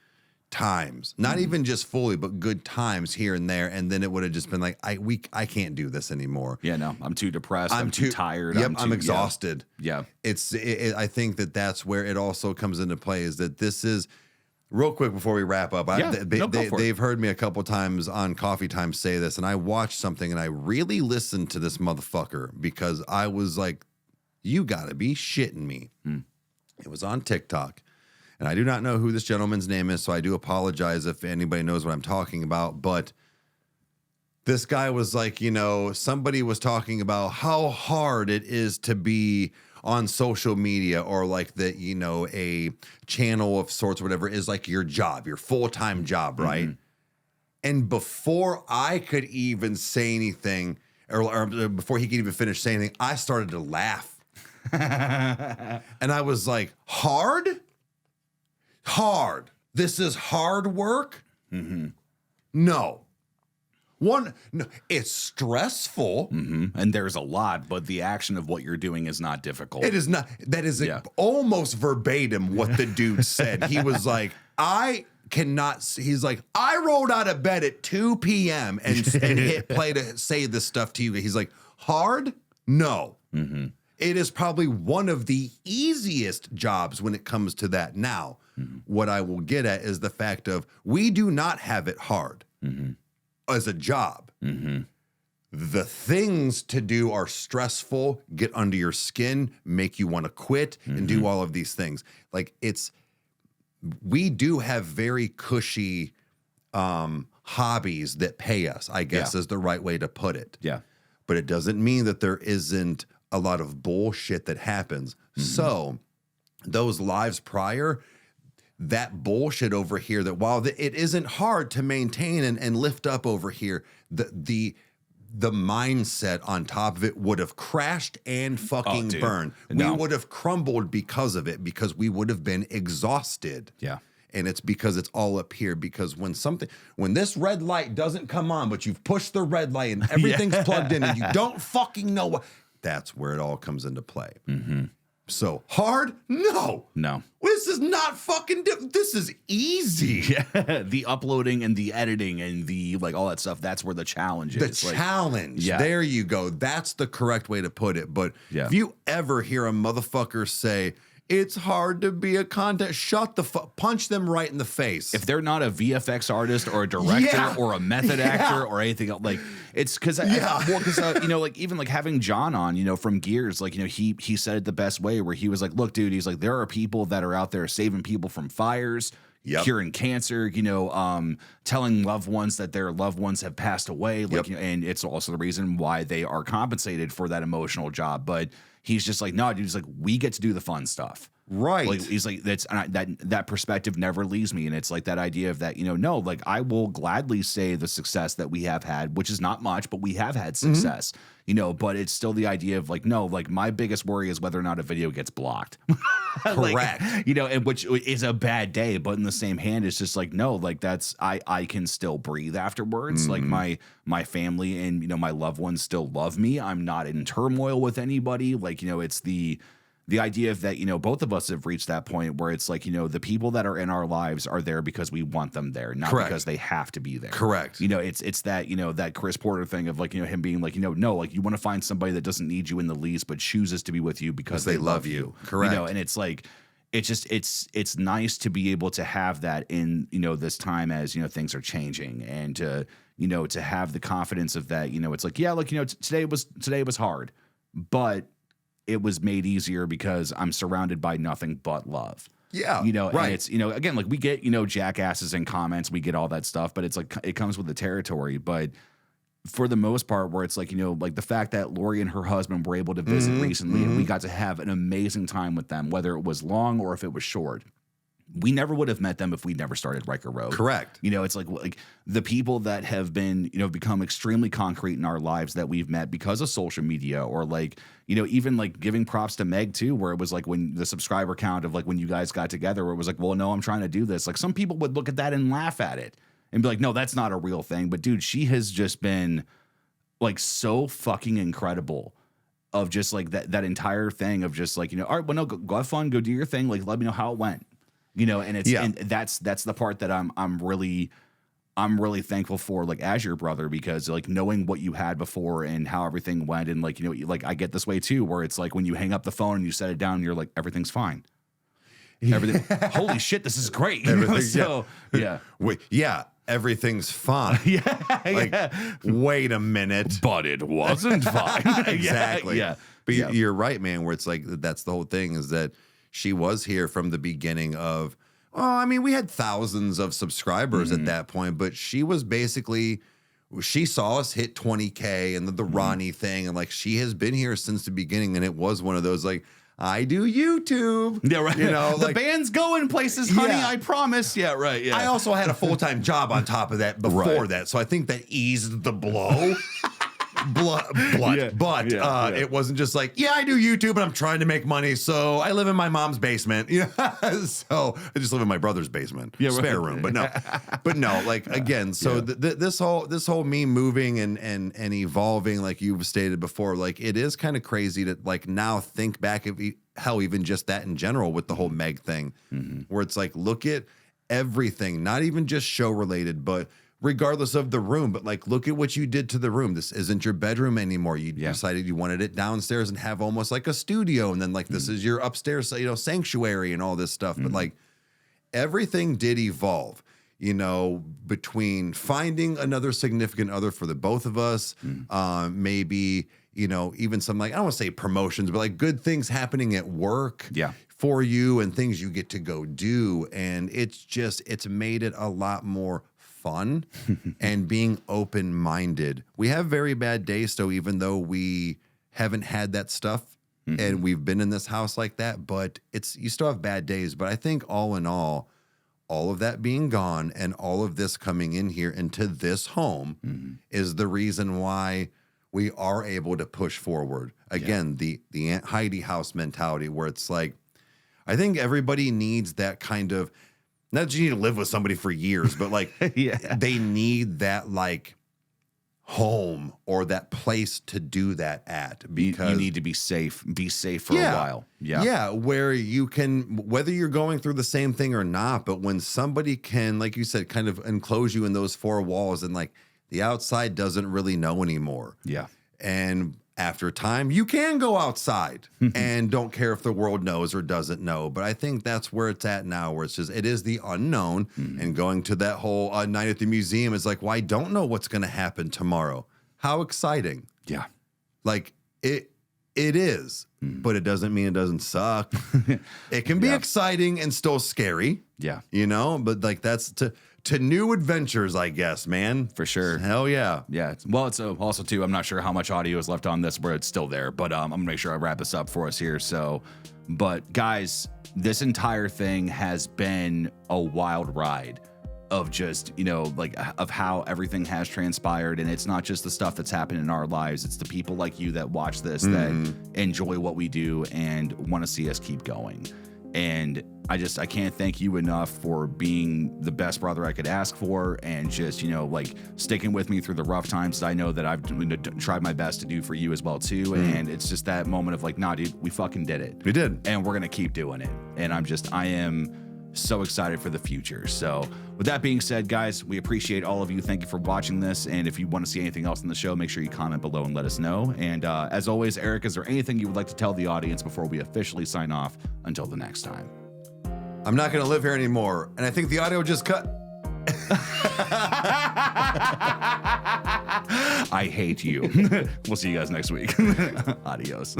times, not even just fully, but good times here and there. And then it would have just been like, I can't do this anymore. Yeah, no, I'm too depressed. I'm too tired. Yep, I'm exhausted. Yeah. I think that's where it also comes into play, is that this is, real quick before we wrap up, they've heard me a couple times on Coffee Time say this, and I watched something and I really listened to this motherfucker because I was like, you gotta be shitting me. It was on TikTok. And I do not know who this gentleman's name is, so I do apologize if anybody knows what I'm talking about. But this guy was like, you know, somebody was talking about how hard it is to be on social media, or like that, you know, a channel of sorts or whatever is like your job, your full-time job, right? And before I could even say anything, or before he could even finish saying anything, I started to laugh. And I was like, hard? This is hard work? No, it's stressful. And there's a lot, but the action of what you're doing is not difficult. It is not. That is almost verbatim what the dude said. He was like, he's like, I rolled out of bed at 2 p.m. and hit play to say this stuff to you. He's like, hard? No. It is probably one of the easiest jobs when it comes to that. Now, what I will get at is the fact of, we do not have it hard as a job. The things to do are stressful, get under your skin, make you want to quit, and do all of these things. Like, we do have very cushy hobbies that pay us, I guess is the right way to put it. Yeah. But it doesn't mean that there isn't a lot of bullshit that happens. So those lives prior, that bullshit over here, that while it isn't hard to maintain and lift up over here, the mindset on top of it would have crashed and fucking burned. No. We would have crumbled because of it, because we would have been exhausted. Yeah. And it's because it's all up here. Because when this red light doesn't come on, but you've pushed the red light and everything's plugged in and you don't fucking know what, that's where it all comes into play. So hard? No. This is not fucking, this is easy. Yeah. The uploading and the editing and the, like, all that stuff, that's where the challenge is. The challenge. There you go. That's the correct way to put it. But if you ever hear a motherfucker say, it's hard to be a content, shut the fuck, punch them right in the face. If they're not a VFX artist or a director or a method actor or anything else, like, it's because you know, like, even like having John on, you know, from Gears, like, you know, he said it the best way, where he was like, look, dude, he's like, there are people that are out there saving people from fires, curing cancer, you know, telling loved ones that their loved ones have passed away, like, you know, and it's also the reason why they are compensated for that emotional job. But he's just like, no, dude, he's like, we get to do the fun stuff. Right. Like, he's like, that perspective never leaves me. And it's like that idea of that, you know, no, like, I will gladly say the success that we have had, which is not much, but we have had success, you know, but it's still the idea of like, no, like, my biggest worry is whether or not a video gets blocked. Correct. Like, you know, and which is a bad day, but in the same hand, it's just like, no, like, that's, I can still breathe afterwards. Like, my family and, you know, my loved ones still love me. I'm not in turmoil with anybody. Like, you know, it's the idea of that, you know, both of us have reached that point where it's like, you know, the people that are in our lives are there because we want them there, not Correct. because they have to be there. Correct. You know, it's that, you know, that Chris Porter thing of like, you know, him being like, you know, no, like you want to find somebody that doesn't need you in the least, but chooses to be with you because they love you. Correct. You know, and it's like, it's just, it's nice to be able to have that in, you know, this time as, you know, things are changing, and to, you know, to have the confidence of that, you know, it's like, yeah, look, you know, today was hard, but it was made easier because I'm surrounded by nothing but love. Yeah. You know, right. and it's, you know, again, like we get, you know, jackasses in comments, we get all that stuff, but it's like, it comes with the territory. But for the most part, where it's like, you know, like the fact that Lori and her husband were able to visit recently, and we got to have an amazing time with them, whether it was long or if it was short. We never would have met them if we never started Riker Road. Correct. You know, it's like the people that have been, you know, become extremely concrete in our lives that we've met because of social media, or like, you know, even like giving props to Meg too, where it was like when the subscriber count of like when you guys got together, where it was like, well, no, I'm trying to do this. Like some people would look at that and laugh at it and be like, no, that's not a real thing. But dude, she has just been like so fucking incredible of just like that entire thing of just like, you know, all right, well, no, go have fun, go do your thing. Like, let me know how it went. You know, and it's and that's the part that I'm really thankful for, like as your brother, because like knowing what you had before and how everything went, and like, you know, like I get this way too, where it's like when you hang up the phone and you set it down, and you're like, everything's fine. Everything, holy shit, this is great. You know? So yeah. Wait, yeah, everything's fine. Yeah, Wait a minute. But it wasn't fine. Exactly. Yeah. But you're right, man, where it's like that's the whole thing, is that she was here from the beginning of, I mean, we had thousands of subscribers at that point, but she was basically, she saw us hit 20K and the Ronnie thing. And like, she has been here since the beginning. And it was one of those, like, I do YouTube. Yeah, right. You know, the like, band's going places, honey. Yeah. I promise. Yeah, right. Yeah. I also had a full-time job on top of that before that. So I think that eased the blow. It wasn't just like, yeah, I do YouTube and I'm trying to make money, so I live in my mom's basement. Yeah, so I just live in my brother's basement, spare room. But no, like again, so this whole me moving and evolving, like you've stated before, like it is kind of crazy to like now think back of hell, even just that in general with the whole Meg thing, where it's like, look at everything, not even just show related, but regardless of the room, but like, look at what you did to the room. This isn't your bedroom anymore. You decided you wanted it downstairs and have almost like a studio. And then like, this is your upstairs, you know, sanctuary and all this stuff. But like everything did evolve, you know, between finding another significant other for the both of us, maybe, you know, even some like, I don't want to say promotions, but like good things happening at work. For you and things you get to go do. And it's made it a lot more fun and being open-minded. We have very bad days though, even though we haven't had that stuff and we've been in this house like that, but you still have bad days. But I think all in all of that being gone and all of this coming in here into this home is the reason why we are able to push forward. Again, the Aunt Heidi house mentality, where it's like, I think everybody needs that kind of, not that you need to live with somebody for years, but like they need that like home or that place to do that at, because you need to be safe for a while. Yeah. Where you can, whether you're going through the same thing or not, but when somebody can, like you said, kind of enclose you in those four walls and like the outside doesn't really know anymore. Yeah. And after time, you can go outside and don't care if the world knows or doesn't know. But I think that's where it's at now, where it's just, it is the unknown. And going to that whole night at the museum is like, well, I don't know what's going to happen tomorrow. How exciting. Yeah. Like it is, but it doesn't mean it doesn't suck. It can be exciting and still scary. Yeah. You know, but like that's to new adventures, I guess, man. For sure. Hell yeah. Yeah. Well, it's also too, I'm not sure how much audio is left on this where it's still there, but I'm gonna make sure I wrap this up for us here. So, but guys, this entire thing has been a wild ride of just, you know, like of how everything has transpired. And it's not just the stuff that's happened in our lives. It's the people like you that watch this that enjoy what we do and want to see us keep going. And I can't thank you enough for being the best brother I could ask for, and just, you know, like sticking with me through the rough times that I know that I've tried my best to do for you as well too. And it's just that moment of like, nah, dude, we fucking did it. We did. And we're gonna keep doing it. And I am so excited for the future. So with that being said, guys, we appreciate all of you. Thank you for watching this. And if you want to see anything else in the show, make sure you comment below and let us know. And as always, Eric, is there anything you would like to tell the audience before we officially sign off until the next time? I'm not going to live here anymore. And I think the audio just cut. I hate you. We'll see you guys next week. Adios.